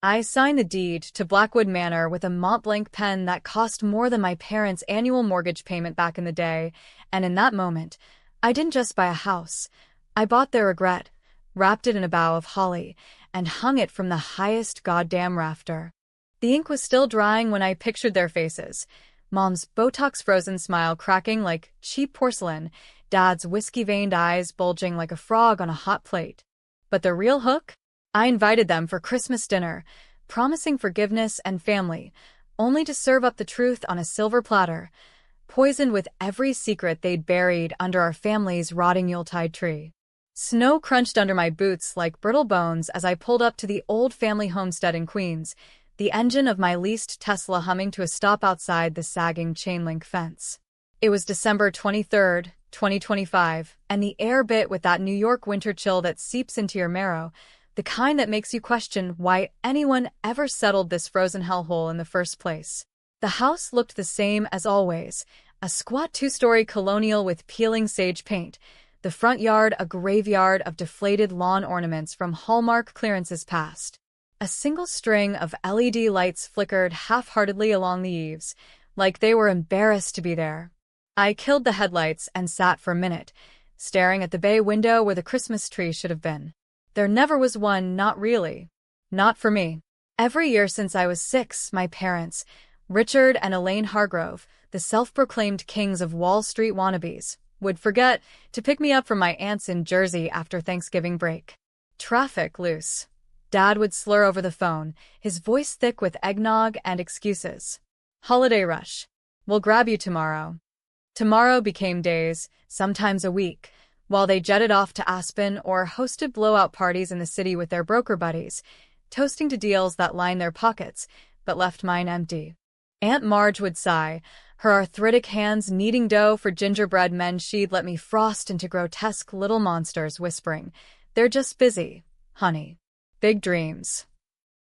I signed the deed to Blackwood Manor with a Montblanc pen that cost more than my parents' annual mortgage payment back in the day, and in that moment, I didn't just buy a house. I bought their regret, wrapped it in a bough of holly, and hung it from the highest goddamn rafter. The ink was still drying when I pictured their faces. Mom's Botox-frozen smile cracking like cheap porcelain, Dad's whiskey-veined eyes bulging like a frog on a hot plate. But the real hook? I invited them for Christmas dinner, promising forgiveness and family, only to serve up the truth on a silver platter, poisoned with every secret they'd buried under our family's rotting Yuletide tree. Snow crunched under my boots like brittle bones as I pulled up to the old family homestead in Queens, the engine of my leased Tesla humming to a stop outside the sagging chain-link fence. It was December 23rd, 2025, and the air bit with that New York winter chill that seeps into your marrow, the kind that makes you question why anyone ever settled this frozen hellhole in the first place. The house looked the same as always, a squat two-story colonial with peeling sage paint, the front yard a graveyard of deflated lawn ornaments from Hallmark clearances past. A single string of LED lights flickered half-heartedly along the eaves, like they were embarrassed to be there. I killed the headlights and sat for a minute, staring at the bay window where the Christmas tree should have been. There never was one, not really. Not for me. Every year since I was 6, my parents, Richard and Elaine Hargrove, the self-proclaimed kings of Wall Street wannabes, would forget to pick me up from my aunt's in Jersey after Thanksgiving break. Traffic loose. Dad would slur over the phone, his voice thick with eggnog and excuses. Holiday rush. We'll grab you tomorrow. Tomorrow became days, sometimes a week, while they jetted off to Aspen or hosted blowout parties in the city with their broker buddies, toasting to deals that lined their pockets, but left mine empty. Aunt Marge would sigh, her arthritic hands kneading dough for gingerbread men she'd let me frost into grotesque little monsters, whispering, "They're just busy, honey. Big dreams."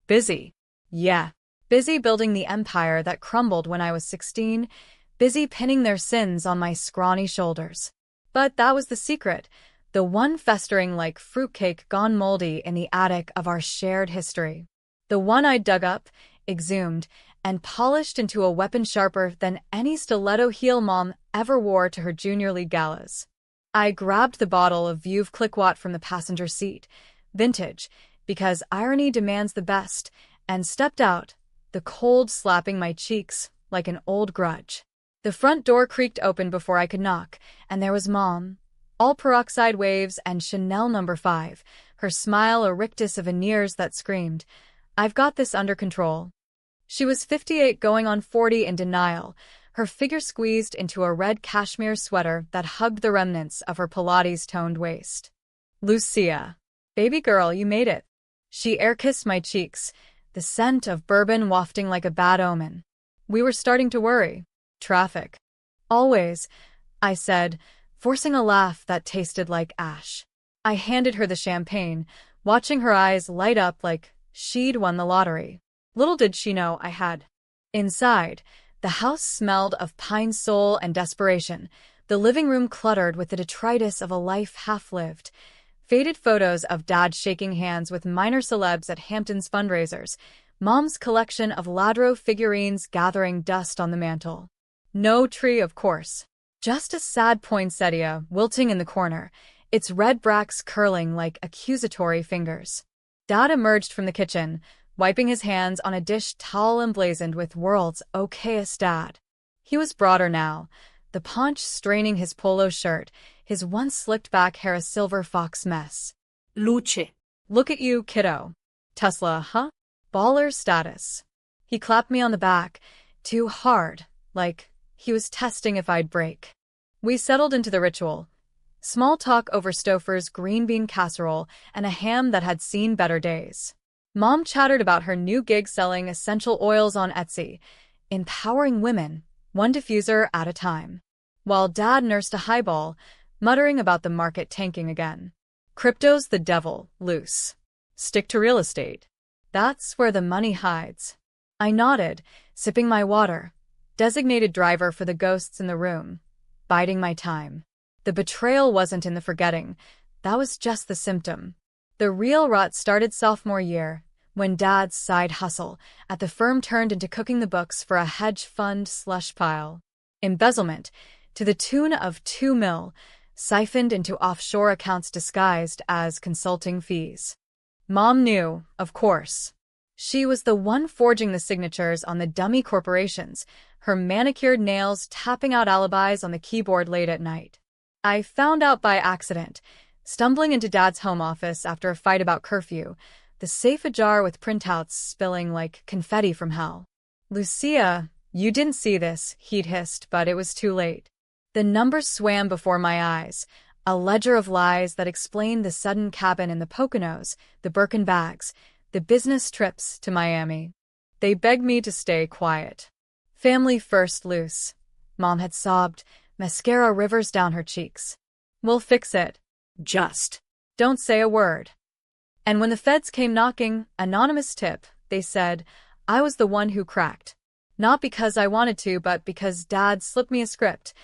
Busy. Yeah. Busy building the empire that crumbled when I was 16, busy pinning their sins on my scrawny shoulders. But that was the secret, the one festering like fruitcake gone moldy in the attic of our shared history. The one I dug up, exhumed, and polished into a weapon sharper than any stiletto heel Mom ever wore to her junior league galas. I grabbed the bottle of Veuve Clicquot from the passenger seat, vintage, because irony demands the best, and stepped out, the cold slapping my cheeks like an old grudge. The front door creaked open before I could knock, and there was Mom, all peroxide waves and Chanel No. 5, her smile a rictus of veneers that screamed, "I've got this under control." She was 58 going on 40 in denial, her figure squeezed into a red cashmere sweater that hugged the remnants of her Pilates-toned waist. "Lucia. Baby girl, you made it." She air-kissed my cheeks, the scent of bourbon wafting like a bad omen. We were starting to worry. Traffic. "Always," I said, forcing a laugh that tasted like ash. I handed her the champagne, watching her eyes light up like she'd won the lottery. Little did she know I had. Inside, the house smelled of pine sol and desperation, the living room cluttered with the detritus of a life half-lived. Faded photos of Dad shaking hands with minor celebs at Hampton's fundraisers, Mom's collection of Ladro figurines gathering dust on the mantel. No tree, of course. Just a sad poinsettia wilting in the corner, its red bracts curling like accusatory fingers. Dad emerged from the kitchen, wiping his hands on a dish towel emblazoned with "World's okayest dad." He was broader now, the paunch straining his polo shirt, his once slicked-back hair a silver fox mess. "Luce. Look at you, kiddo. Tesla, huh? Baller status." He clapped me on the back, too hard, like he was testing if I'd break. We settled into the ritual. Small talk over Stouffer's green bean casserole and a ham that had seen better days. Mom chattered about her new gig selling essential oils on Etsy, empowering women, one diffuser at a time. While Dad nursed a highball, muttering about the market tanking again. "Crypto's the devil, Luce. Stick to real estate. That's where the money hides." I nodded, sipping my water, designated driver for the ghosts in the room, biding my time. The betrayal wasn't in the forgetting, that was just the symptom. The real rot started sophomore year, when Dad's side hustle at the firm turned into cooking the books for a hedge fund slush pile. Embezzlement, to the tune of $2 million, siphoned into offshore accounts disguised as consulting fees. Mom knew, of course. She was the one forging the signatures on the dummy corporations, her manicured nails tapping out alibis on the keyboard late at night. I found out by accident, stumbling into Dad's home office after a fight about curfew, the safe ajar with printouts spilling like confetti from hell. "Lucia, you didn't see this," he'd hissed, but it was too late. The numbers swam before my eyes, a ledger of lies that explained the sudden cabin in the Poconos, the Birkin bags, the business trips to Miami. They begged me to stay quiet. "Family first, Luce," Mom had sobbed, mascara rivers down her cheeks. "We'll fix it. Just don't say a word." And when the feds came knocking, anonymous tip, they said, I was the one who cracked. Not because I wanted to, but because Dad slipped me a script.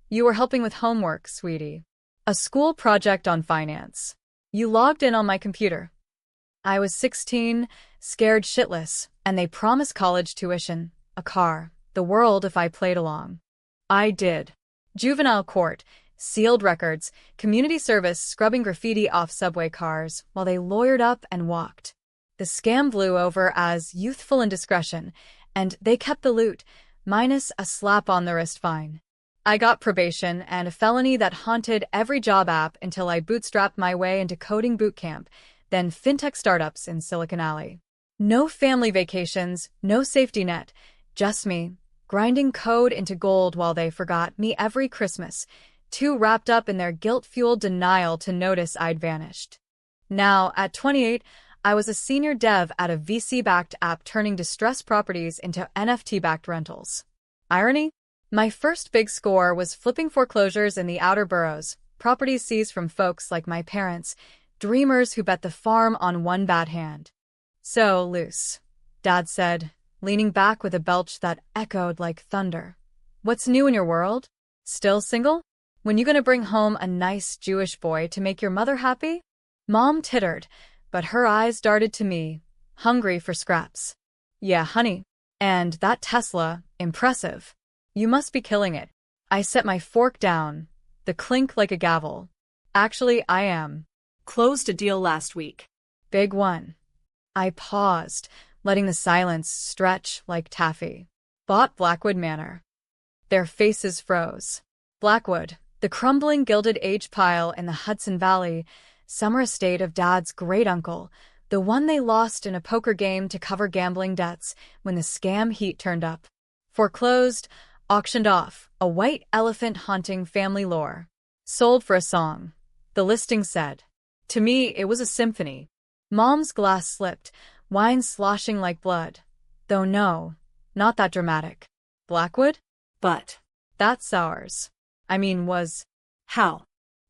"You were helping with homework, sweetie. A school project on finance. You logged in on my computer." I was 16, scared shitless, and they promised college tuition, a car, the world if I played along. I did. Juvenile court, sealed records, community service scrubbing graffiti off subway cars while they lawyered up and walked. The scam blew over as youthful indiscretion, and they kept the loot, minus a slap on the wrist fine. I got probation and a felony that haunted every job app until I bootstrapped my way into coding boot camp, then fintech startups in Silicon Alley. No family vacations, no safety net, just me, grinding code into gold while they forgot me every Christmas, too wrapped up in their guilt-fueled denial to notice I'd vanished. Now, at 28, I was a senior dev at a VC-backed app turning distressed properties into NFT-backed rentals. Irony? My first big score was flipping foreclosures in the outer boroughs, properties seized from folks like my parents, dreamers who bet the farm on one bad hand. "So, Luce," Dad said, leaning back with a belch that echoed like thunder. "What's new in your world? Still single? When you gonna bring home a nice Jewish boy to make your mother happy?" Mom tittered, but her eyes darted to me, hungry for scraps. "Yeah, honey. And that Tesla, impressive. You must be killing it." I set my fork down, the clink like a gavel. "Actually, I am. Closed a deal last week. Big one." I paused, letting the silence stretch like taffy. "Bought Blackwood Manor." Their faces froze. Blackwood, the crumbling gilded age pile in the Hudson Valley, summer estate of Dad's great-uncle, the one they lost in a poker game to cover gambling debts when the scam heat turned up. Foreclosed, auctioned off, a white elephant haunting family lore. Sold for a song, the listing said. To me, it was a symphony. Mom's glass slipped, wine sloshing like blood. Though no, not that dramatic. Blackwood? But that's ours. I mean, was. How?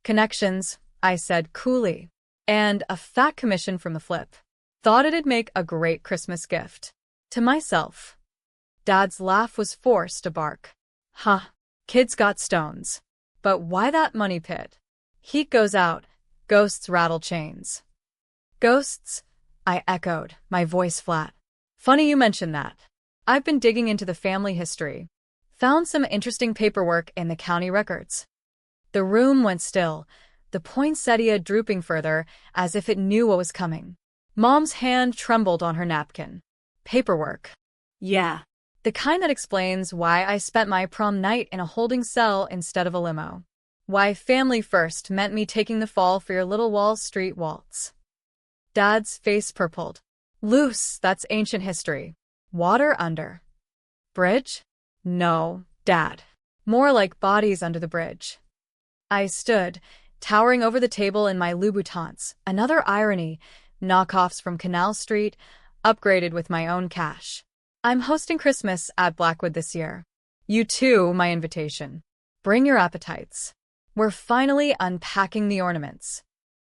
Connections, I said coolly. And a fat commission from the flip. Thought it'd make a great Christmas gift. To myself. Dad's laugh was forced a bark. Huh. Kids got stones. But why that money pit? Heat goes out. Ghosts rattle chains. Ghosts? I echoed, my voice flat. Funny you mention that. I've been digging into the family history. Found some interesting paperwork in the county records. The room went still, the poinsettia drooping further as if it knew what was coming. Mom's hand trembled on her napkin. Paperwork. Yeah. The kind that explains why I spent my prom night in a holding cell instead of a limo. Why family first meant me taking the fall for your little Wall Street waltz. Dad's face purpled. Luce, that's ancient history. Water under. Bridge? No, Dad. More like bodies under the bridge. I stood, towering over the table in my Louboutins, another irony, knockoffs from Canal Street, upgraded with my own cash. I'm hosting Christmas at Blackwood this year. You too, my invitation. Bring your appetites. We're finally unpacking the ornaments.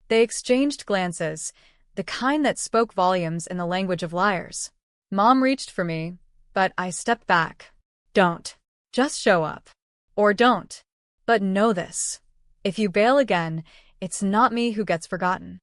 They exchanged glances, the kind that spoke volumes in the language of liars. Mom reached for me, but I stepped back. Don't. Just show up. Or don't. But know this. If you bail again, it's not me who gets forgotten.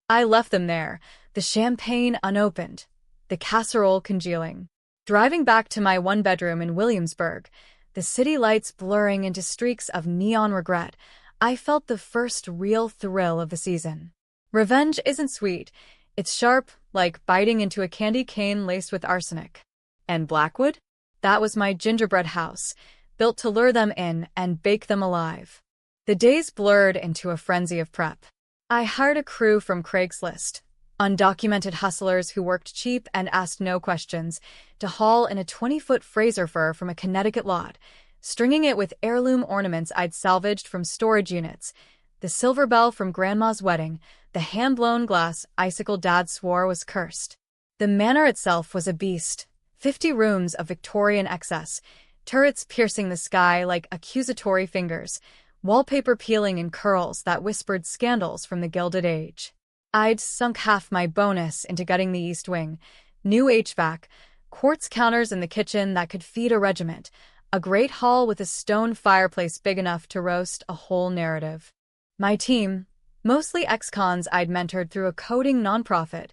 I left them there, the champagne unopened, the casserole congealing. Driving back to my one-bedroom in Williamsburg, the city lights blurring into streaks of neon regret, I felt the first real thrill of the season. Revenge isn't sweet. It's sharp, like biting into a candy cane laced with arsenic. And Blackwood? That was my gingerbread house, built to lure them in and bake them alive. The days blurred into a frenzy of prep. I hired a crew from Craigslist, undocumented hustlers who worked cheap and asked no questions, to haul in a 20-foot Fraser fir from a Connecticut lot, stringing it with heirloom ornaments I'd salvaged from storage units, the silver bell from Grandma's wedding, the hand-blown glass icicle Dad swore was cursed. The manor itself was a beast, 50 rooms of Victorian excess, turrets piercing the sky like accusatory fingers, wallpaper peeling in curls that whispered scandals from the Gilded Age. I'd sunk half my bonus into gutting the East Wing, new HVAC, quartz counters in the kitchen that could feed a regiment, a great hall with a stone fireplace big enough to roast a whole narrative. My team, mostly ex-cons I'd mentored through a coding nonprofit,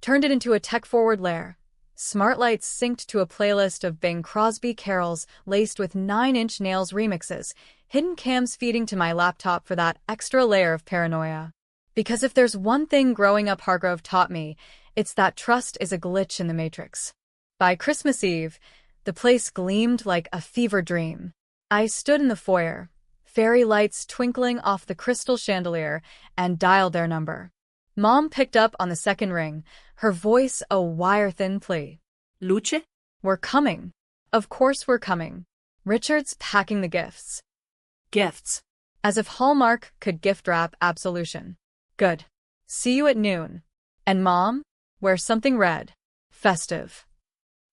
turned it into a tech-forward lair. Smart lights synced to a playlist of Bing Crosby carols laced with 9-inch nails remixes, hidden cams feeding to my laptop for that extra layer of paranoia. Because if there's one thing growing up Hargrove taught me, it's that trust is a glitch in the Matrix. By Christmas Eve, the place gleamed like a fever dream. I stood in the foyer, fairy lights twinkling off the crystal chandelier, and dialed their number. Mom picked up on the second ring, her voice a wire-thin plea. Luce? We're coming. Of course we're coming. Richard's packing the gifts. Gifts. As if Hallmark could gift wrap absolution. Good. See you at noon. And Mom, wear something red. Festive.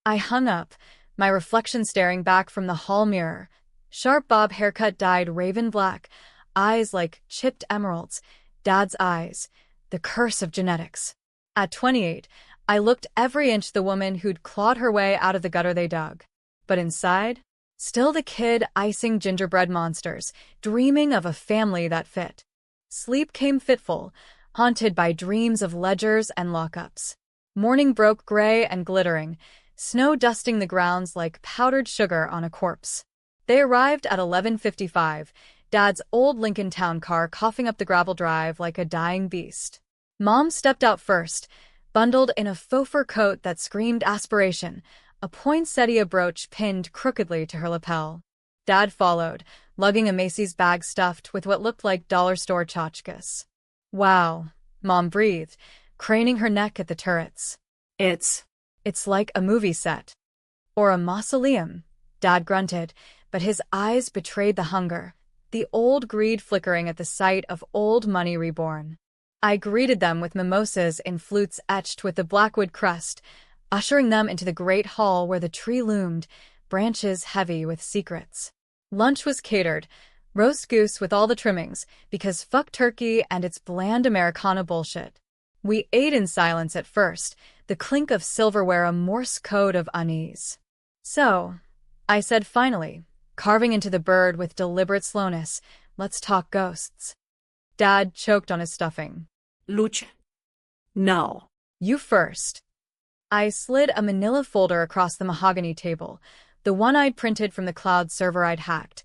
I hung up, my reflection staring back from the hall mirror. Sharp bob haircut dyed raven black, eyes like chipped emeralds, Dad's eyes, the curse of genetics. At 28, I looked every inch the woman who'd clawed her way out of the gutter they dug. But inside, still the kid icing gingerbread monsters, dreaming of a family that fit. Sleep came fitful, haunted by dreams of ledgers and lockups. Morning broke gray and glittering, snow dusting the grounds like powdered sugar on a corpse. They arrived at 11:55, Dad's old Lincoln Town car coughing up the gravel drive like a dying beast. Mom stepped out first, bundled in a faux fur coat that screamed aspiration, a poinsettia brooch pinned crookedly to her lapel. Dad followed, lugging a Macy's bag stuffed with what looked like dollar store tchotchkes. Wow, Mom breathed, craning her neck at the turrets. It's like a movie set. Or a mausoleum, Dad grunted, but his eyes betrayed the hunger, the old greed flickering at the sight of old money reborn. I greeted them with mimosas in flutes etched with the Blackwood crest, ushering them into the great hall where the tree loomed, branches heavy with secrets. Lunch was catered, roast goose with all the trimmings, because fuck turkey and its bland Americana bullshit. We ate in silence at first, the clink of silverware a Morse code of unease. So, I said finally, carving into the bird with deliberate slowness, let's talk ghosts. Dad choked on his stuffing. Luce. No. You first. I slid a manila folder across the mahogany table, the one I'd printed from the cloud server I'd hacked.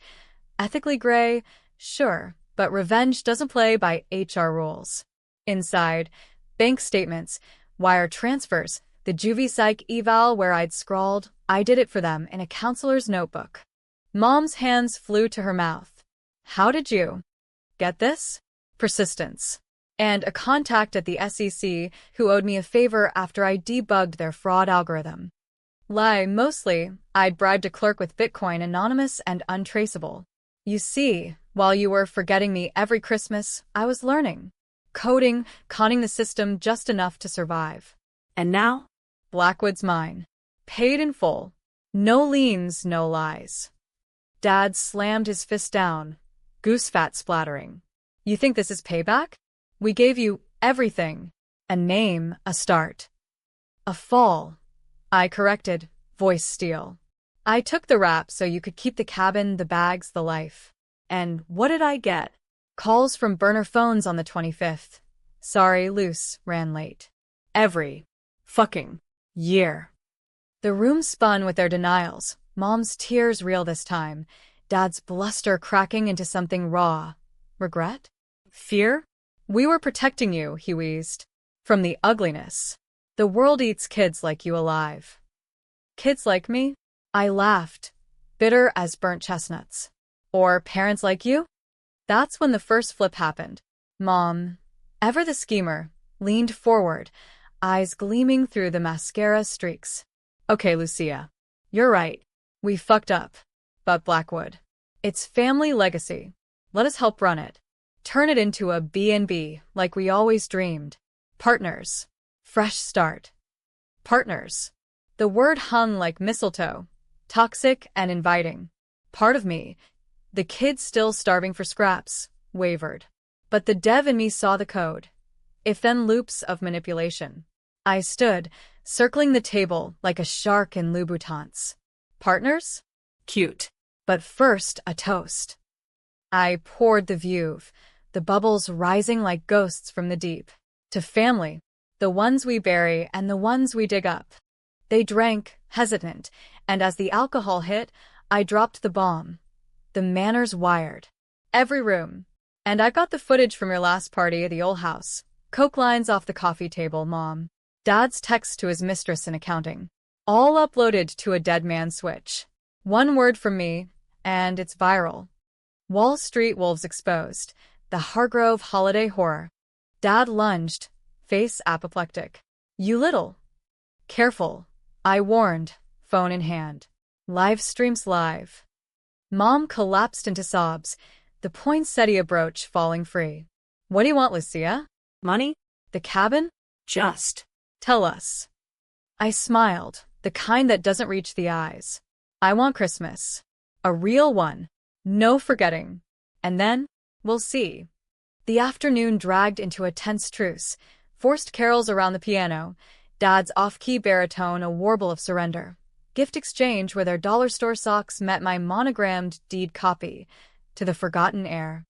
Ethically gray, sure, but revenge doesn't play by HR rules. Inside, bank statements, wire transfers, the juvie psych eval where I'd scrawled, I did it for them in a counselor's notebook. Mom's hands flew to her mouth. How did you get this? Persistence. And a contact at the SEC who owed me a favor after I debugged their fraud algorithm. Lie, mostly, I'd bribed a clerk with Bitcoin anonymous and untraceable. You see, while you were forgetting me every Christmas, I was learning. Coding, conning the system just enough to survive. And now? Blackwood's mine. Paid in full. No liens, no lies. Dad slammed his fist down, goose fat splattering. You think this is payback? We gave you everything. A name, a start. A fall. I corrected, voice steel. I took the rap so you could keep the cabin, the bags, the life. And what did I get? Calls from burner phones on the 25th. Sorry, Luce, ran late. Every fucking Year. The room spun with their denials. Mom's tears real this time. Dad's bluster cracking into something raw. Regret? Fear? We were protecting you, he wheezed. From the ugliness. The world eats kids like you alive. Kids like me? I laughed, bitter as burnt chestnuts. Or parents like you? That's when the first flip happened. Mom, ever the schemer, leaned forward, eyes gleaming through the mascara streaks. Okay, Lucia. You're right. We fucked up. But Blackwood. It's family legacy. Let us help run it. Turn it into a B&B like we always dreamed. Partners. Fresh start. Partners. The word hung like mistletoe. Toxic and inviting. Part of me, the kid still starving for scraps, wavered. But the dev in me saw the code. If-then loops of manipulation. I stood, circling the table like a shark in Louboutins. Partners? Cute. But first, a toast. I poured the veuve, the bubbles rising like ghosts from the deep. To family, the ones we bury and the ones we dig up. They drank, hesitant, and as the alcohol hit, I dropped the bomb. The Manor's wired. Every room. And I got the footage from your last party at the old house. Coke lines off the coffee table, Mom. Dad's text to his mistress in accounting. All uploaded to a dead man switch. One word from me, and it's viral. Wall Street wolves exposed. The Hargrove holiday horror. Dad lunged, face apoplectic. You little. Careful, I warned, phone in hand. Live streams live. Mom collapsed into sobs, the poinsettia brooch falling free. What do you want, Lucia? Money? The cabin? Just. Tell us. I smiled, the kind that doesn't reach the eyes. I want Christmas. A real one. No forgetting. And then, we'll see. The afternoon dragged into a tense truce, forced carols around the piano, Dad's off-key baritone a warble of surrender. Gift exchange where their dollar store socks met my monogrammed deed copy, to the forgotten air.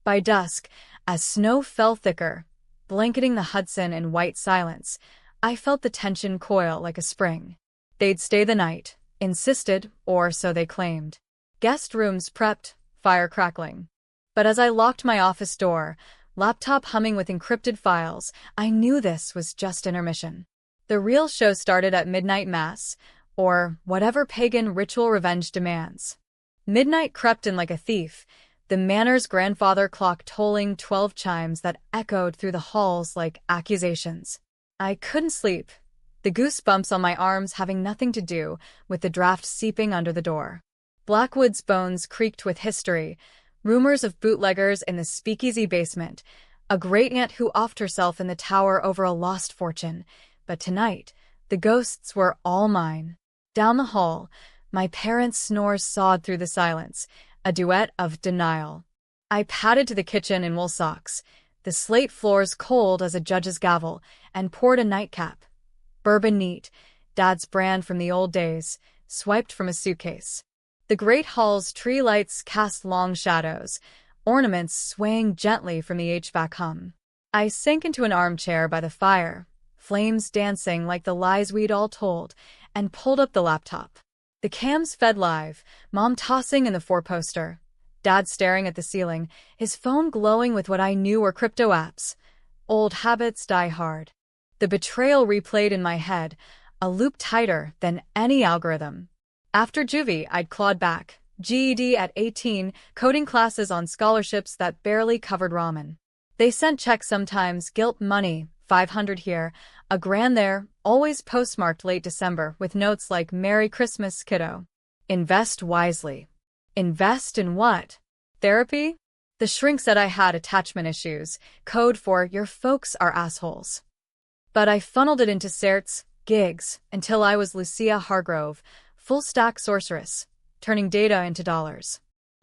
By dusk, as snow fell thicker, blanketing the Hudson in white silence, I felt the tension coil like a spring. They'd stay the night, insisted, or so they claimed. Guest rooms prepped, fire crackling. But as I locked my office door, laptop humming with encrypted files, I knew this was just intermission. The real show started at midnight mass, or whatever pagan ritual revenge demands. Midnight crept in like a thief, the Manor's grandfather clock tolling 12 chimes that echoed through the halls like accusations. I couldn't sleep, the goosebumps on my arms having nothing to do with the draft seeping under the door. Blackwood's bones creaked with history, rumors of bootleggers in the speakeasy basement, a great-aunt who offed herself in the tower over a lost fortune. But tonight, the ghosts were all mine. Down the hall, my parents' snores sawed through the silence, a duet of denial. I padded to the kitchen in wool socks, the slate floors cold as a judge's gavel, and poured a nightcap. Bourbon neat, Dad's brand from the old days, swiped from a suitcase. The great hall's tree lights cast long shadows, ornaments swaying gently from the HVAC hum. I sank into an armchair by the fire, flames dancing like the lies we'd all told, and pulled up the laptop. The cams fed live, Mom tossing in the four-poster, Dad staring at the ceiling, his phone glowing with what I knew were crypto apps. Old habits die hard. The betrayal replayed in my head, a loop tighter than any algorithm. After juvie, I'd clawed back, GED at 18, coding classes on scholarships that barely covered ramen. They sent checks sometimes, guilt money, $500 here, $1,000 there, always postmarked late December with notes like Merry Christmas, kiddo. Invest wisely. Invest in what? Therapy? The shrink said I had attachment issues, code for your folks are assholes. But I funneled it into certs, gigs, until I was Lucia Hargrove, full-stack sorceress, turning data into dollars.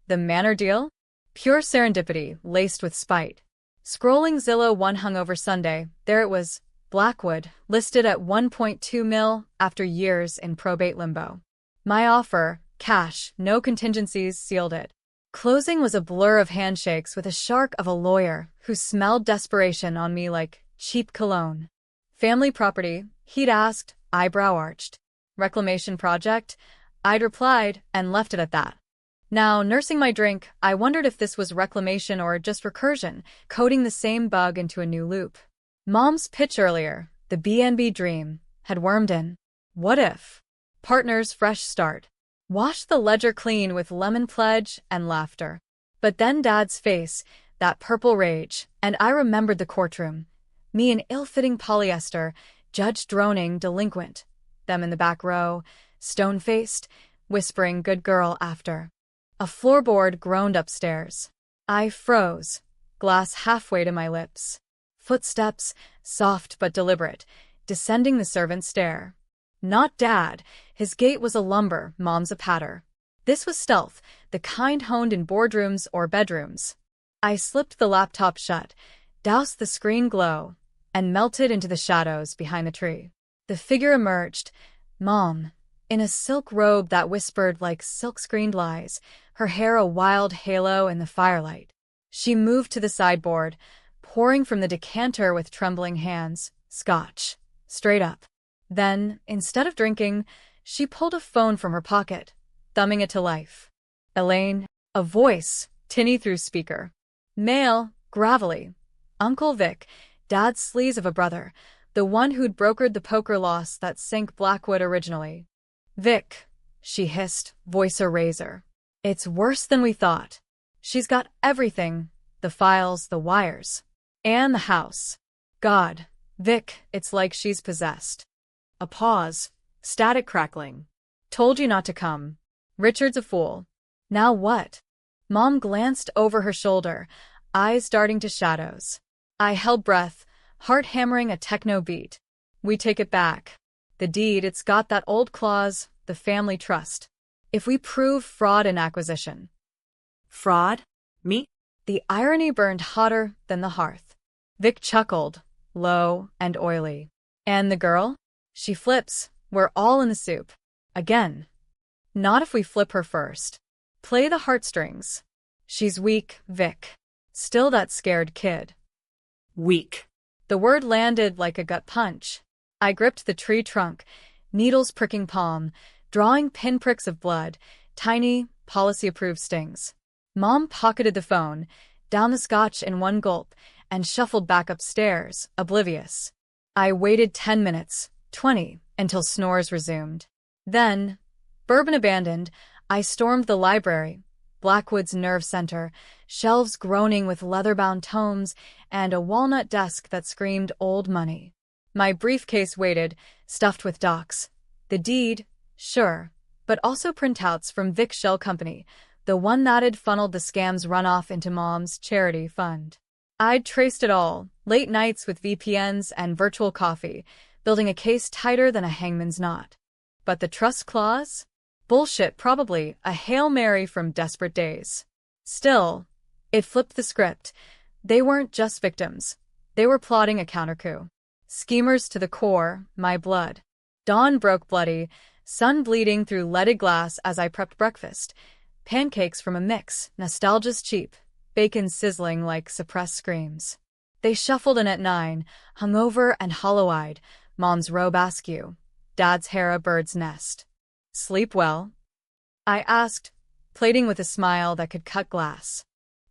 The Manor deal? Pure serendipity, laced with spite. Scrolling Zillow one hungover Sunday, there it was, Blackwood, listed at 1.2 mil after years in probate limbo. My offer, cash, no contingencies, sealed it. Closing was a blur of handshakes with a shark of a lawyer who smelled desperation on me like cheap cologne. Family property, He'd asked, eyebrow arched. Reclamation project? I'd replied, and left it at that. Now, nursing my drink, I wondered if this was reclamation or just recursion, coding the same bug into a new loop. Mom's pitch earlier, the B&B dream, had wormed in. What if? Partners fresh start. Wash the ledger clean with lemon pledge and laughter. But then Dad's face, that purple rage, and I remembered the courtroom. Me in ill-fitting polyester, judge droning, delinquent. Them in the back row, stone-faced, whispering good girl after. A floorboard groaned upstairs. I froze, glass halfway to my lips. Footsteps, soft but deliberate, descending the servant's stair. Not Dad. His gait was a lumber, Mom's a patter. This was stealth, the kind honed in boardrooms or bedrooms. I slipped the laptop shut, doused the screen glow, and melted into the shadows behind the tree. The figure emerged, Mom, in a silk robe that whispered like silk-screened lies, her hair a wild halo in the firelight. She moved to the sideboard, pouring from the decanter with trembling hands, scotch, straight up. Then, instead of drinking, she pulled a phone from her pocket, thumbing it to life. Elaine, a voice, tinny through speaker. Male, gravelly. Uncle Vic, Dad's sleaze of a brother, the one who'd brokered the poker loss that sank Blackwood originally. Vic, she hissed, voice a razor. It's worse than we thought. She's got everything, the files, the wires. And the house. God, Vic, it's like she's possessed. A pause. Static crackling. Told you not to come. Richard's a fool. Now what? Mom glanced over her shoulder, eyes darting to shadows. I held breath, heart hammering a techno beat. We take it back. The deed, it's got that old clause, the family trust. If we prove fraud in acquisition. Fraud? Me? The irony burned hotter than the hearth. Vic chuckled, low and oily. And the girl? She flips. We're all in the soup. Again. Not if we flip her first. Play the heartstrings. She's weak, Vic. Still that scared kid. Weak. The word landed like a gut punch. I gripped the tree trunk, needles pricking palm, drawing pinpricks of blood, tiny, policy-approved stings. Mom pocketed the phone, downed the scotch in one gulp, and shuffled back upstairs, oblivious. I waited 10 minutes, 20, until snores resumed. Then, bourbon abandoned, I stormed the library, Blackwood's nerve center, shelves groaning with leather-bound tomes, and a walnut desk that screamed old money. My briefcase waited, stuffed with docs. The deed, sure, but also printouts from Vic Shell Company, the one that'd funneled the scam's runoff into Mom's charity fund. I'd traced it all, late nights with VPNs and virtual coffee, building a case tighter than a hangman's knot. But the trust clause? Bullshit, probably, a Hail Mary from desperate days. Still, it flipped the script. They weren't just victims. They were plotting a counter-coup. Schemers to the core, my blood. Dawn broke bloody, sun bleeding through leaded glass as I prepped breakfast. Pancakes from a mix, nostalgia's cheap, bacon sizzling like suppressed screams. They shuffled in at 9, hungover and hollow-eyed, Mom's robe askew, Dad's hair a bird's nest. Sleep well? I asked, plating with a smile that could cut glass.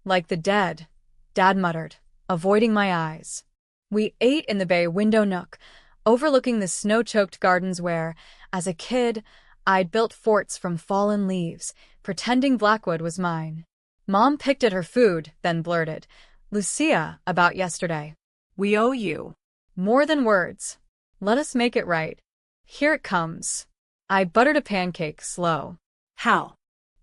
Like the dead, Dad muttered, avoiding my eyes. We ate in the bay window nook, overlooking the snow-choked gardens where, as a kid, I'd built forts from fallen leaves, pretending Blackwood was mine. Mom picked at her food, then blurted, Lucia, about yesterday. We owe you. More than words. Let us make it right. Here it comes. I buttered a pancake, slow. How?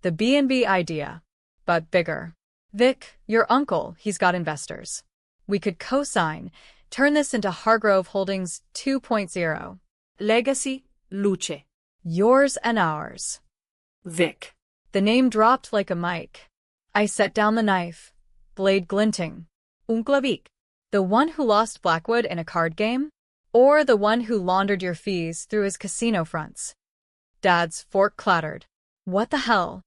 The B&B idea. But bigger. Vic, your uncle, he's got investors. We could co-sign, turn this into Hargrove Holdings 2.0. Legacy, Luce. Yours and ours. Vic. The name dropped like a mic. I set down the knife, blade glinting. Uncle Vic. The one who lost Blackwood in a card game? Or the one who laundered your fees through his casino fronts? Dad's fork clattered. What the hell?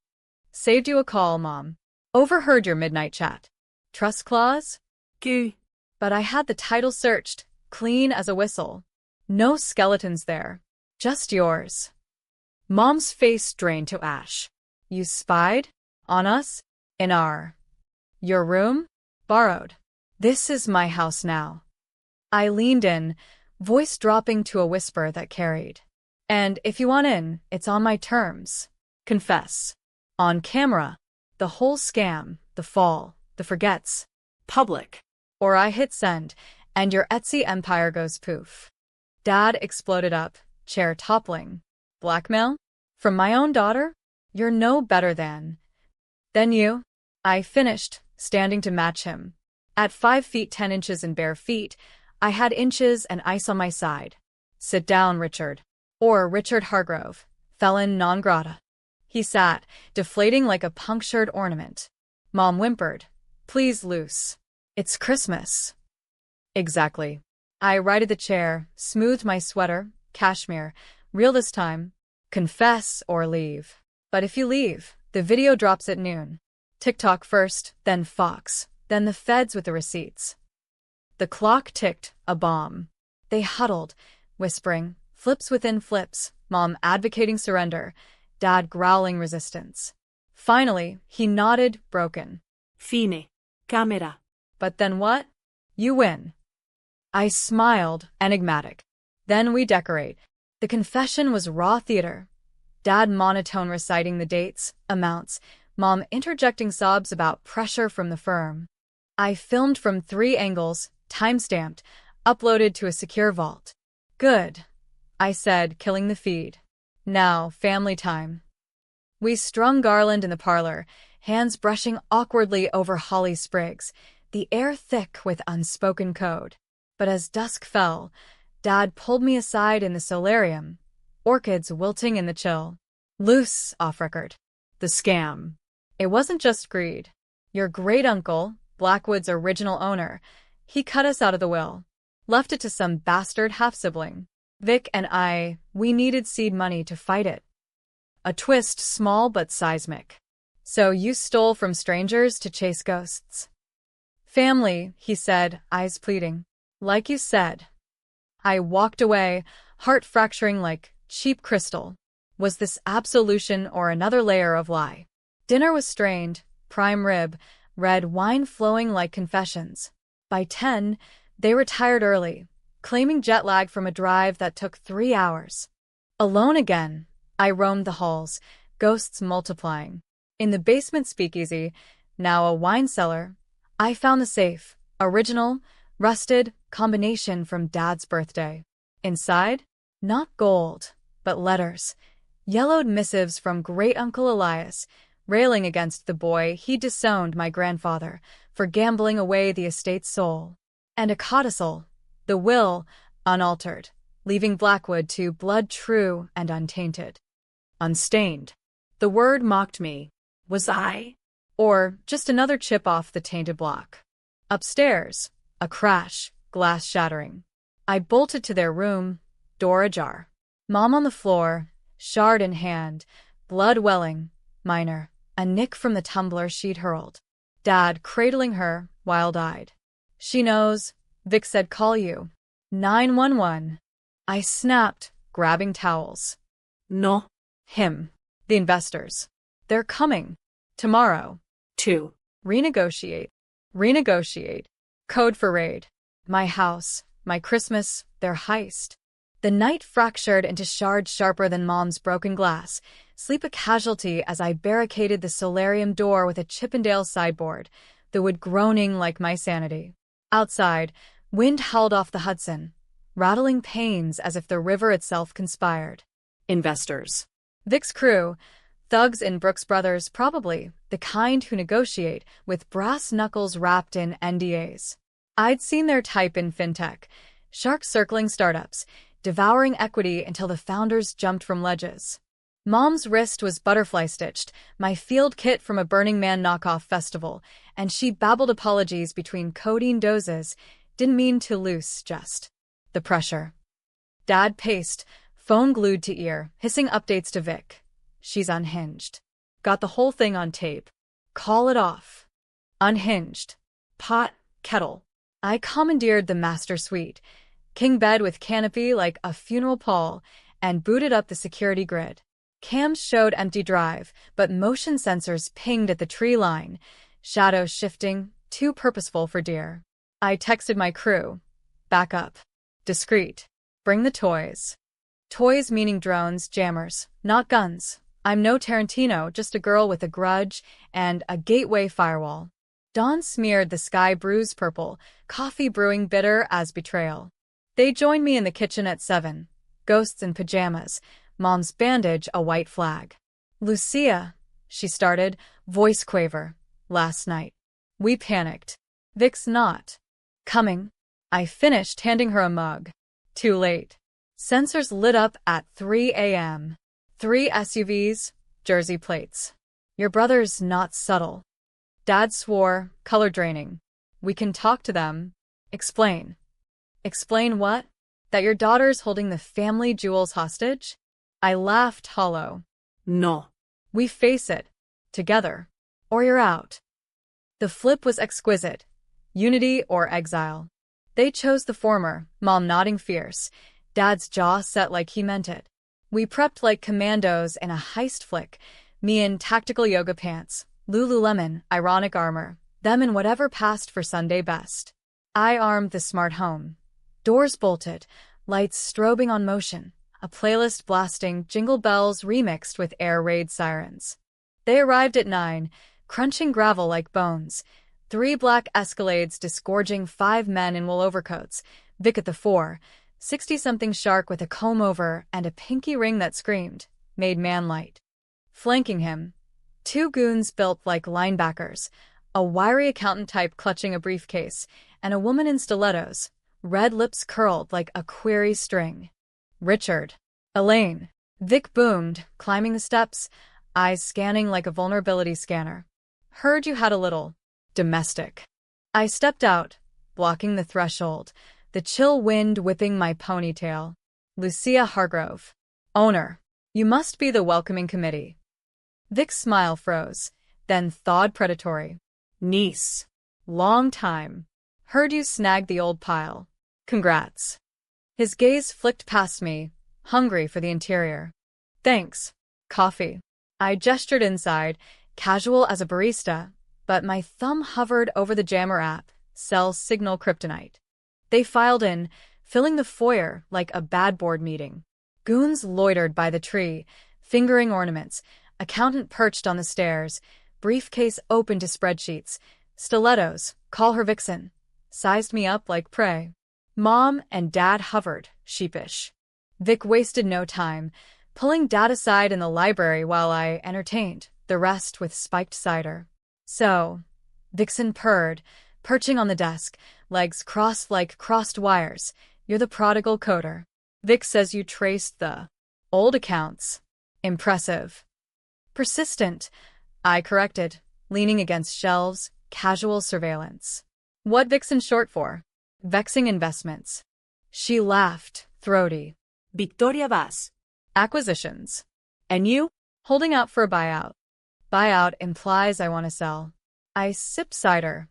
Saved you a call, Mom. Overheard your midnight chat. Trust clause? Q. But I had the title searched, clean as a whistle. No skeletons there. Just yours. Mom's face drained to ash. You spied? On us? In your room? Borrowed. This is my house now. I leaned in, voice dropping to a whisper that carried. And if you want in, it's on my terms. Confess. On camera. The whole scam, the fall, the forgets. Public. Or I hit send, and your Etsy empire goes poof. Dad exploded up, chair toppling. Blackmail? From my own daughter? You're no better than you. I finished, standing to match him. At 5 feet 10 inches in bare feet, I had inches and ice on my side. Sit down, Richard. Or Richard Hargrove, felon non grata. He sat, deflating like a punctured ornament. Mom whimpered. Please, Luce. It's Christmas. Exactly. I righted the chair, smoothed my sweater, cashmere, real this time. Confess or leave. But if you leave, the video drops at noon. TikTok first, then Fox, then the feds with the receipts. The clock ticked, a bomb. They huddled, whispering, flips within flips, Mom advocating surrender, Dad growling resistance. Finally, he nodded, broken. Fine. Camera. But then what? You win. I smiled, enigmatic. Then we decorate. The confession was raw theater. Dad monotone reciting the dates, amounts, Mom interjecting sobs about pressure from the firm. I filmed from 3 angles, time-stamped, uploaded to a secure vault. Good, I said, killing the feed. Now, family time. We strung garland in the parlor, hands brushing awkwardly over holly sprigs, the air thick with unspoken code. But as dusk fell, Dad pulled me aside in the solarium, orchids wilting in the chill. Loose, off-record. The scam. It wasn't just greed. Your great-uncle, Blackwood's original owner, he cut us out of the will. Left it to some bastard half-sibling. Vic and I, we needed seed money to fight it. A twist small but seismic. So you stole from strangers to chase ghosts. Family, he said, eyes pleading. Like you said. I walked away, heart fracturing like cheap crystal. Was this absolution or another layer of lie? Dinner was strained, prime rib, red wine flowing like confessions. By 10, they retired early, claiming jet lag from a drive that took 3 hours. Alone again, I roamed the halls, ghosts multiplying. In the basement speakeasy, now a wine cellar, I found the safe, original, rusted, combination from Dad's birthday. Inside, not gold, but letters, yellowed missives from great-uncle Elias, railing against the boy he disowned my grandfather for gambling away the estate's soul. And a codicil, the will, unaltered, leaving Blackwood to blood true and untainted. Unstained. The word mocked me. Was I? Or just another chip off the tainted block. Upstairs, a crash, glass shattering. I bolted to their room, door ajar. Mom on the floor, shard in hand, blood welling, Manor, a nick from the tumbler she'd hurled. Dad cradling her, wild-eyed. She knows, Vic said call you. 911. I snapped, grabbing towels. No. Him. The investors. They're coming. Tomorrow. 2. Renegotiate. Renegotiate. Code for raid. My house, my Christmas, their heist. The night fractured into shards sharper than Mom's broken glass, sleep a casualty as I barricaded the solarium door with a Chippendale sideboard, the wood groaning like my sanity. Outside, wind howled off the Hudson, rattling panes as if the river itself conspired. Investors. Vic's crew, thugs in Brooks Brothers probably, the kind who negotiate with brass knuckles wrapped in NDAs. I'd seen their type in fintech, sharks circling startups, devouring equity until the founders jumped from ledges. Mom's wrist was butterfly-stitched, my field kit from a Burning Man knockoff festival, and she babbled apologies between codeine doses, didn't mean to loose, just the pressure. Dad paced, phone glued to ear, hissing updates to Vic. She's unhinged. Got the whole thing on tape. Call it off. Unhinged. Pot, kettle. I commandeered the master suite. King bed with canopy like a funeral pall, and booted up the security grid. Cams showed empty drive, but motion sensors pinged at the tree line, shadows shifting, too purposeful for deer. I texted my crew. Back up. Discreet. Bring the toys. Toys meaning drones, jammers, not guns. I'm no Tarantino, just a girl with a grudge and a gateway firewall. Dawn smeared the sky bruise purple, coffee brewing bitter as betrayal. They joined me in the kitchen at 7. Ghosts in pajamas, Mom's bandage a white flag. Lucia, she started, voice quaver. Last night. We panicked. Vic's not coming. I finished handing her a mug. Too late. Sensors lit up at 3 a.m. 3 SUVs, jersey plates. Your brother's not subtle. Dad swore, color draining. We can talk to them. Explain. Explain what? That your daughter's holding the family jewels hostage? I laughed hollow. No. We face it. Together. Or you're out. The flip was exquisite. Unity or exile. They chose the former, Mom nodding fierce, Dad's jaw set like he meant it. We prepped like commandos in a heist flick, me in tactical yoga pants, Lululemon, ironic armor, them in whatever passed for Sunday best. I armed the smart home. Doors bolted, lights strobing on motion, a playlist blasting Jingle Bells remixed with air raid sirens. They arrived at 9, crunching gravel like bones, 3 black Escalades disgorging 5 men in wool overcoats, Vic at the fore, 60-something shark with a comb-over and a pinky ring that screamed, made man light. Flanking him, 2 goons built like linebackers, a wiry accountant-type clutching a briefcase, and a woman in stilettos, red lips curled like a query string. Richard. Elaine. Vic boomed, climbing the steps, eyes scanning like a vulnerability scanner. Heard you had a little domestic. I stepped out, blocking the threshold, the chill wind whipping my ponytail. Lucia Hargrove. Owner. You must be the welcoming committee. Vic's smile froze, then thawed predatory. Niece. Long time. Heard you snagged the old pile. Congrats. His gaze flicked past me, hungry for the interior. Thanks. Coffee. I gestured inside, casual as a barista, but my thumb hovered over the Jammer app, cell signal kryptonite. They filed in, filling the foyer like a bad board meeting. Goons loitered by the tree, fingering ornaments, accountant perched on the stairs, briefcase open to spreadsheets, stilettos, call her vixen, sized me up like prey. Mom and Dad hovered, sheepish. Vic wasted no time, pulling Dad aside in the library while I entertained, the rest with spiked cider. So, Vixen purred, perching on the desk, legs crossed like crossed wires. You're the prodigal coder. Vic says you traced the old accounts. Impressive. Persistent, I corrected, leaning against shelves, casual surveillance. What Vixen short for? Vexing investments. She laughed, throaty. Victoria Vaz. Acquisitions. And you? Holding out for a buyout. Buyout implies I want to sell. I sip cider.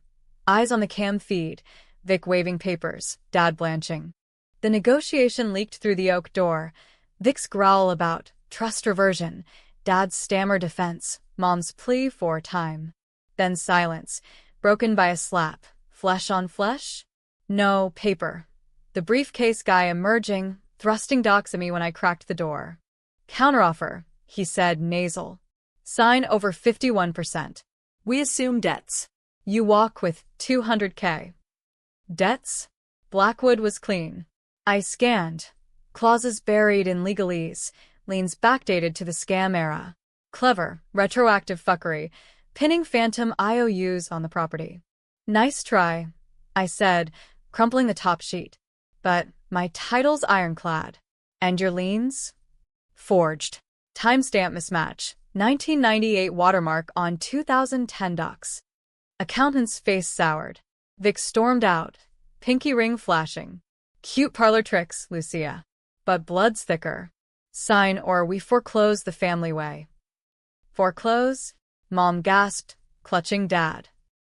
Eyes on the cam feed, Vic waving papers, Dad blanching. The negotiation leaked through the oak door. Vic's growl about trust reversion, Dad's stammer defense, Mom's plea for time. Then silence, broken by a slap. Flesh on flesh? No, paper. The briefcase guy emerging, thrusting docs at me when I cracked the door. Counteroffer, he said, nasal. Sign over 51%. We assume debts. You walk with $200K. Debts? Blackwood was clean. I scanned. Clauses buried in legalese, liens backdated to the scam era. Clever, retroactive fuckery, pinning phantom IOUs on the property. Nice try, I said, crumpling the top sheet. But my title's ironclad. And your liens? Forged. Timestamp mismatch. 1998 watermark on 2010 docs. Accountant's face soured. Vic stormed out, pinky ring flashing. Cute parlor tricks, Lucia. But blood's thicker. Sign or we foreclose the family way. Foreclose? Mom gasped, clutching Dad.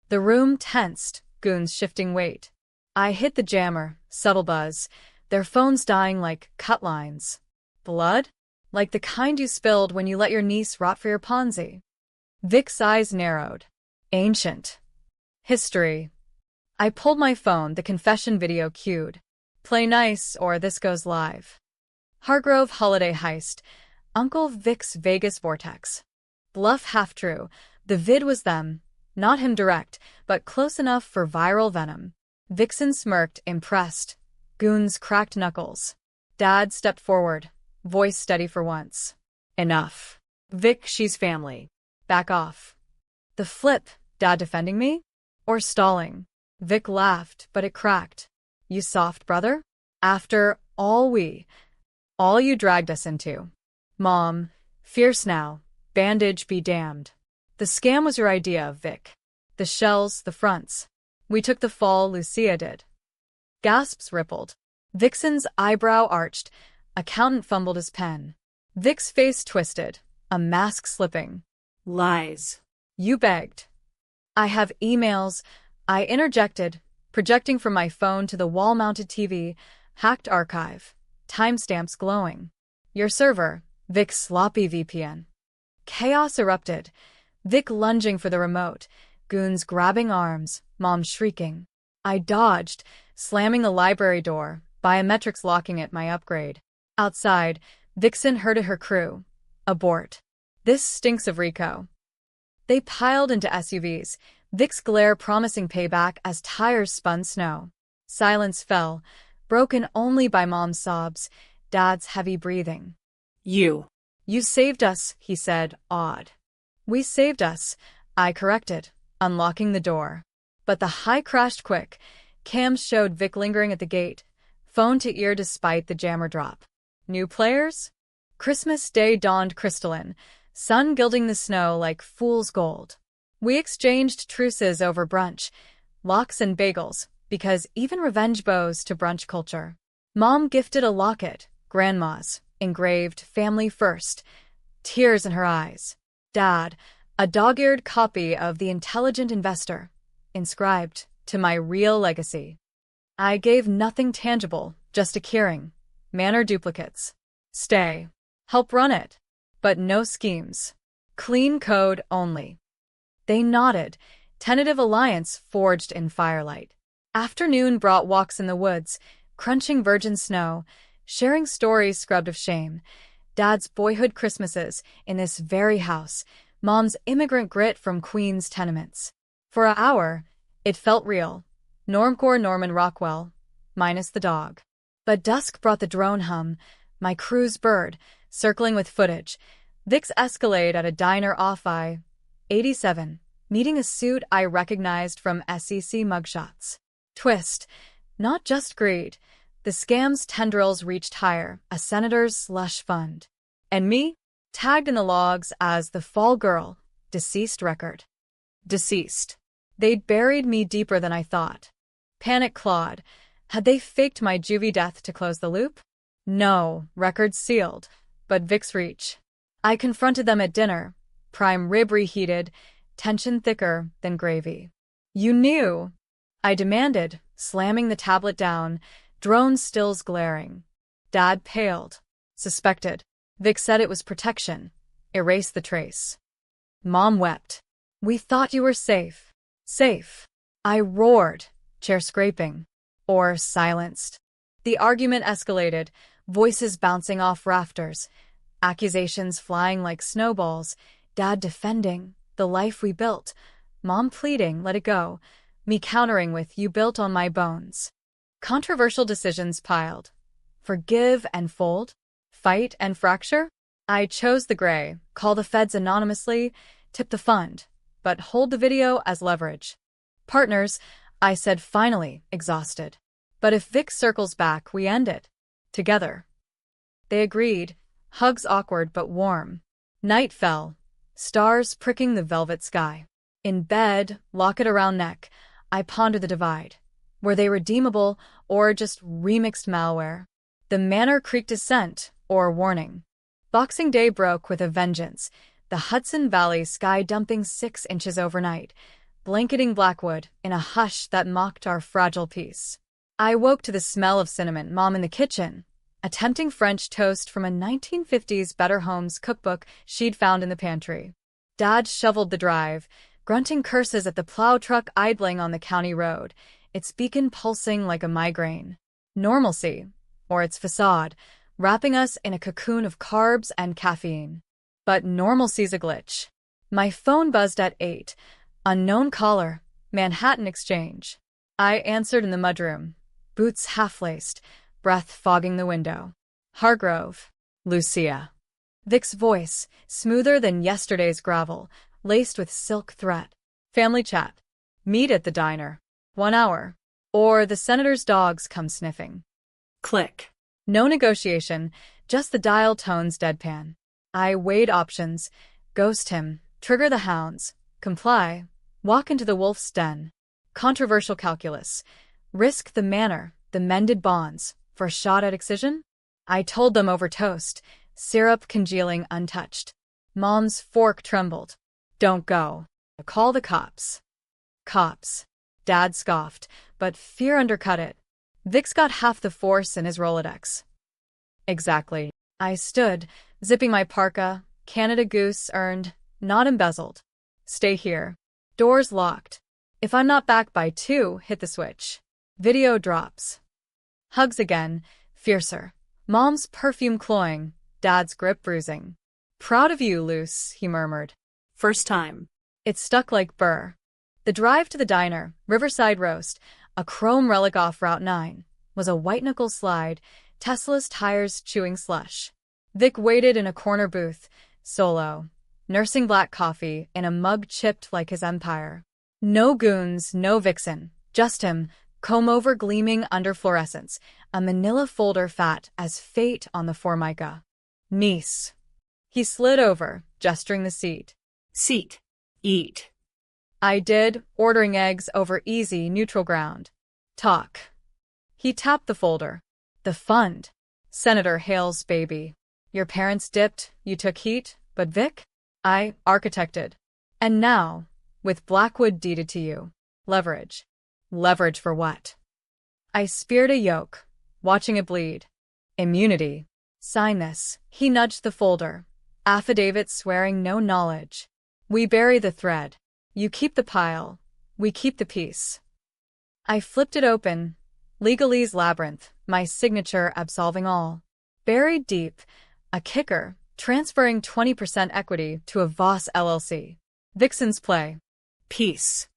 The room tensed, goons shifting weight. I hit the jammer, subtle buzz, their phones dying like cut lines. Blood? Like the kind you spilled when you let your niece rot for your Ponzi. Vic's eyes narrowed. Ancient. History. I pulled my phone, the confession video cued. Play nice or this goes live. Hargrove holiday heist. Uncle Vic's Vegas vortex. Bluff half-true. The vid was them. Not him direct, but close enough for viral venom. Vixen smirked, impressed. Goons cracked knuckles. Dad stepped forward, voice steady for once. Enough. Vic, she's family. Back off. The flip, Dad defending me? Or stalling? Vic laughed, but it cracked. You soft brother? After all you dragged us into. Mom, fierce now, bandage be damned. The scam was your idea, Vic. The shells, the fronts. We took the fall, Lucia did. Gasps rippled. Vixen's eyebrow arched. Accountant fumbled his pen. Vic's face twisted, a mask slipping. Lies. You begged. I have emails. I interjected, projecting from my phone to the wall-mounted TV, hacked archive, timestamps glowing. Your server, Vic's sloppy VPN. Chaos erupted. Vic lunging for the remote, goons grabbing arms, Mom shrieking. I dodged, slamming the library door, biometrics locking it my upgrade. Outside, Vixen herded her crew. Abort. This stinks of Rico. They piled into SUVs, Vic's glare promising payback as tires spun snow. Silence fell, broken only by Mom's sobs, Dad's heavy breathing. You saved us, he said, awed. We saved us, I corrected, unlocking the door. But the high crashed quick. Cams showed Vic lingering at the gate, phone to ear despite the jammer drop. New players? Christmas Day dawned crystalline, sun gilding the snow like fool's gold. We exchanged truces over brunch, lox and bagels, because even revenge bows to brunch culture. Mom gifted a locket, Grandma's, engraved family first, tears in her eyes. Dad, a dog-eared copy of The Intelligent Investor, inscribed, to my real legacy. I gave nothing tangible, just a keyring. Manor duplicates. Stay. Help run it. But no schemes. Clean code only. They nodded, tentative alliance forged in firelight. Afternoon brought walks in the woods, crunching virgin snow, sharing stories scrubbed of shame. Dad's boyhood Christmases in this very house, Mom's immigrant grit from Queens tenements. For an hour, it felt real. Normcore Norman Rockwell, minus the dog. But dusk brought the drone hum, my crew's bird, circling with footage. Vic's Escalade at a diner off I-87, meeting a suit I recognized from SEC mugshots. Twist, not just greed. The scam's tendrils reached higher, a senator's slush fund. And me, tagged in the logs as the fall girl, deceased record. Deceased. They'd buried me deeper than I thought. Panic clawed. Had they faked my juvie death to close the loop? No, record sealed. But Vic's reach. I confronted them at dinner, prime rib reheated, tension thicker than gravy. You knew, I demanded, slamming the tablet down, drone stills glaring. Dad paled. Suspected. Vic said it was protection. Erase the trace. Mom wept. We thought you were safe. Safe. I roared, chair scraping. Or silenced. The argument escalated, voices bouncing off rafters, accusations flying like snowballs, Dad defending the life we built, Mom pleading, let it go, me countering with, you built on my bones. Controversial decisions piled. Forgive and fold? Fight and fracture? I chose the gray, call the feds anonymously, tip the fund, but hold the video as leverage. Partners, I said finally, exhausted. But if Vic circles back, we end it. Together. They agreed, hugs awkward but warm. Night fell, stars pricking the velvet sky. In bed, locket around neck, I pondered the divide. Were they redeemable or just remixed malware? The Manor Creek descent or warning? Boxing Day broke with a vengeance, the Hudson Valley sky dumping 6 inches overnight, blanketing Blackwood in a hush that mocked our fragile peace. I woke to the smell of cinnamon, Mom in the kitchen, attempting French toast from a 1950s Better Homes cookbook she'd found in the pantry. Dad shoveled the drive, grunting curses at the plow truck idling on the county road, its beacon pulsing like a migraine. Normalcy, or its facade, wrapping us in a cocoon of carbs and caffeine. But normalcy's a glitch. My phone buzzed at 8. Unknown caller, Manhattan Exchange. I answered in the mudroom, boots half-laced, breath fogging the window. Hargrove. Lucia. Vic's voice, smoother than yesterday's gravel, laced with silk threat. Family chat. Meet at the diner. 1 hour. Or the senator's dogs come sniffing. Click. No negotiation, just the dial tone's deadpan. I weighed options. Ghost him, trigger the hounds, comply, walk into the wolf's den. Controversial calculus. Risk the manor, the mended bonds, for a shot at excision? I told them over toast, syrup congealing untouched. Mom's fork trembled. Don't go. Call the cops. Cops. Dad scoffed, but fear undercut it. Vic's got half the force in his Rolodex. Exactly. I stood, zipping my parka, Canada Goose earned, not embezzled. Stay here. Doors locked. If I'm not back by 2, hit the switch. Video drops. Hugs again, fiercer. Mom's perfume cloying, Dad's grip bruising. Proud of you, Luce, he murmured. First time. It stuck like burr. The drive to the diner, Riverside Roast, a chrome relic off Route 9, was a white-knuckle slide, Tesla's tires chewing slush. Vic waited in a corner booth, solo, nursing black coffee in a mug chipped like his empire. No goons, no vixen, just him, comb-over gleaming under fluorescence, a manila folder fat as fate on the formica. Niece. He slid over, gesturing the seat. Seat. Eat. I did, ordering eggs over easy, neutral ground. Talk. He tapped the folder. The fund. Senator Hale's baby. Your parents dipped, you took heat, but Vic? I architected. And now, with Blackwood deeded to you. Leverage. Leverage for what? I speared a yolk, watching it bleed. Immunity. Sign this. He nudged the folder. Affidavit swearing no knowledge. We bury the thread. You keep the pile. We keep the peace. I flipped it open. Legalese labyrinth, my signature absolving all. Buried deep, a kicker, transferring 20% equity to a Voss LLC. Vixen's play. Peace.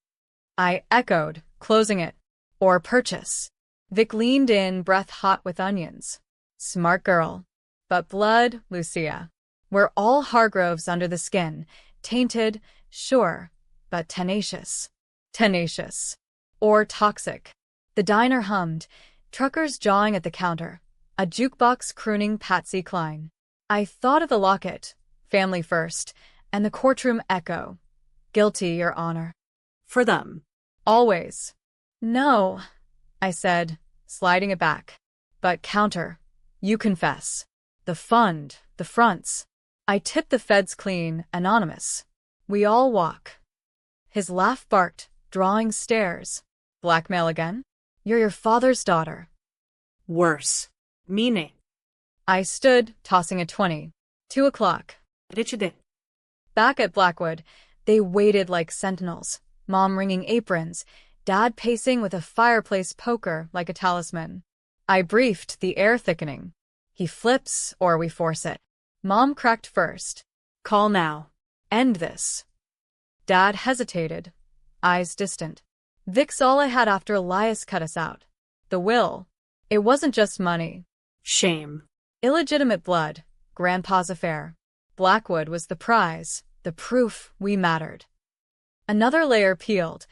I echoed, closing it. Or purchase. Vic leaned in, breath hot with onions. Smart girl. But blood, Lucia. We're all Hargroves under the skin, tainted, sure, but tenacious. Tenacious. Or toxic. The diner hummed, truckers jawing at the counter, a jukebox crooning Patsy Cline. I thought of the locket, family first, and the courtroom echo. Guilty, Your Honor. For them. Always. No, I said, sliding it back. But counter. You confess. The fund, the fronts. I tip the feds clean, anonymous. We all walk. His laugh barked, drawing stares. Blackmail again? You're your father's daughter. Worse. Meaning. I stood, tossing a 20. 2 o'clock. Richide. Back at Blackwood, they waited like sentinels, Mom wringing aprons, Dad pacing with a fireplace poker like a talisman. I briefed, the air thickening. He flips, or we force it. Mom cracked first. Call now. End this. Dad hesitated, eyes distant. Vic's all I had after Elias cut us out. The will. It wasn't just money. Shame. Illegitimate blood. Grandpa's affair. Blackwood was the prize, the proof we mattered. Another layer peeled.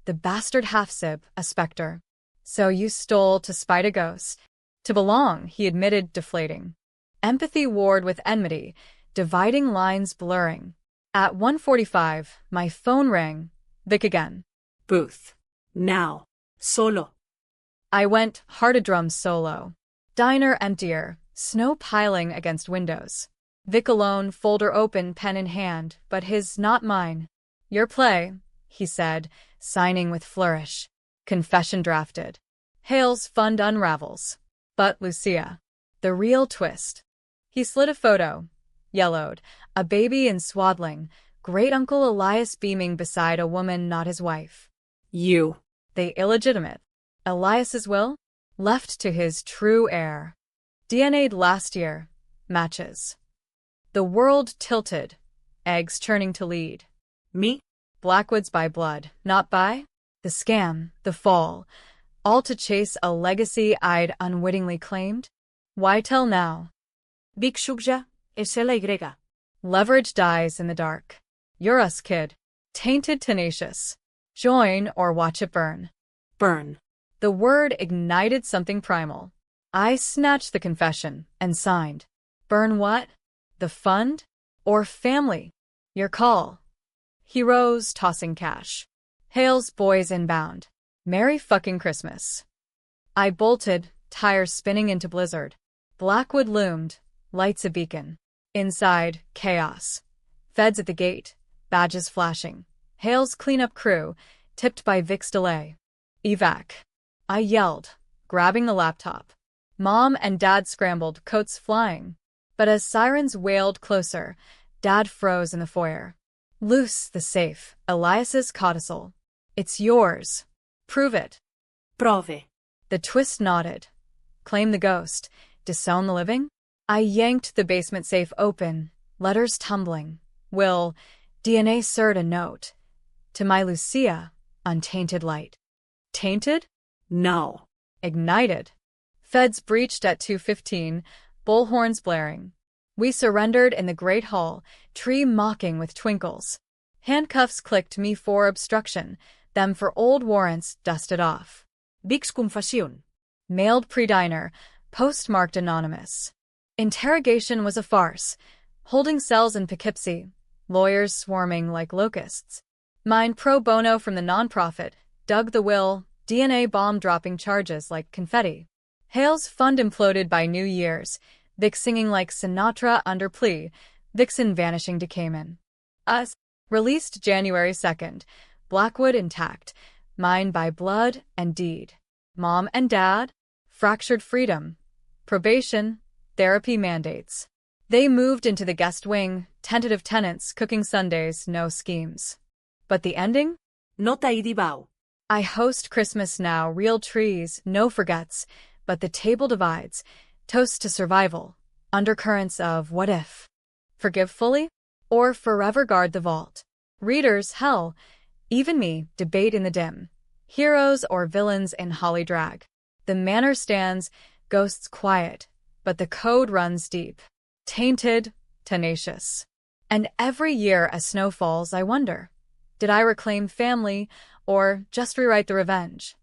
The bastard half-sib, a specter. So you stole to spite a ghost. To belong, he admitted, deflating. Empathy warred with enmity, dividing lines blurring. At 1:45, my phone rang. Vic again. Booth. Now. Solo. I went, hearted drums solo. Diner emptier, snow piling against windows. Vic alone, folder open, pen in hand, but his, not mine. Your play, he said, signing with flourish. Confession drafted. Hale's fund unravels. But Lucia. The real twist. He slid a photo. Yellowed. A baby in swaddling. Great Uncle Elias beaming beside a woman not his wife. You. They illegitimate. Elias's will? Left to his true heir. DNA'd last year. Matches. The world tilted. Eggs churning to lead. Me? Blackwood's by blood, not by? The scam, the fall. All to chase a legacy I'd unwittingly claimed? Why tell now? Big Shugja, Esela Y. Leverage dies in the dark. You're us, kid. Tainted tenacious. Join or watch it burn. Burn. The word ignited something primal. I snatched the confession and signed. Burn what? The fund? Or family? Your call. He rose, tossing cash. Hale's boys inbound. Merry fucking Christmas. I bolted, tires spinning into blizzard. Blackwood loomed, lights a beacon. Inside, chaos. Feds at the gate, badges flashing. Hale's cleanup crew, tipped by Vic's delay. Evac. I yelled, grabbing the laptop. Mom and Dad scrambled, coats flying. But as sirens wailed closer, Dad froze in the foyer. Loose the safe, Elias's codicil. It's yours. Prove it. Prove. The twist nodded. Claim the ghost. Disown the living? I yanked the basement safe open, letters tumbling. Will, DNA cert a note. To my Lucia, untainted light. Tainted? No. Ignited. Feds breached at 2:15, bullhorns blaring. We surrendered in the great hall, tree mocking with twinkles. Handcuffs clicked me for obstruction, them for old warrants dusted off. Vic's confession. Mailed pre-diner, postmarked anonymous. Interrogation was a farce, holding cells in Poughkeepsie, lawyers swarming like locusts. Mine pro bono from the nonprofit, dug the will, DNA bomb dropping charges like confetti. Hale's fund imploded by New Year's, Vic singing like Sinatra under plea, Vixen vanishing to Cayman. Us, released January 2nd, Blackwood intact, mine by blood and deed. Mom and Dad, fractured freedom, probation, therapy mandates. They moved into the guest wing, tentative tenants, cooking Sundays, no schemes. But the ending? Nota idibao. I host Christmas now, real trees, no forgets, but the table divides, toast to survival, undercurrents of what if. Forgive fully? Or forever guard the vault? Readers, hell, even me, debate in the dim. Heroes or villains in holly drag. The manor stands, ghosts quiet, but the code runs deep. Tainted, tenacious. And every year as snow falls, I wonder, did I reclaim family or just rewrite the revenge?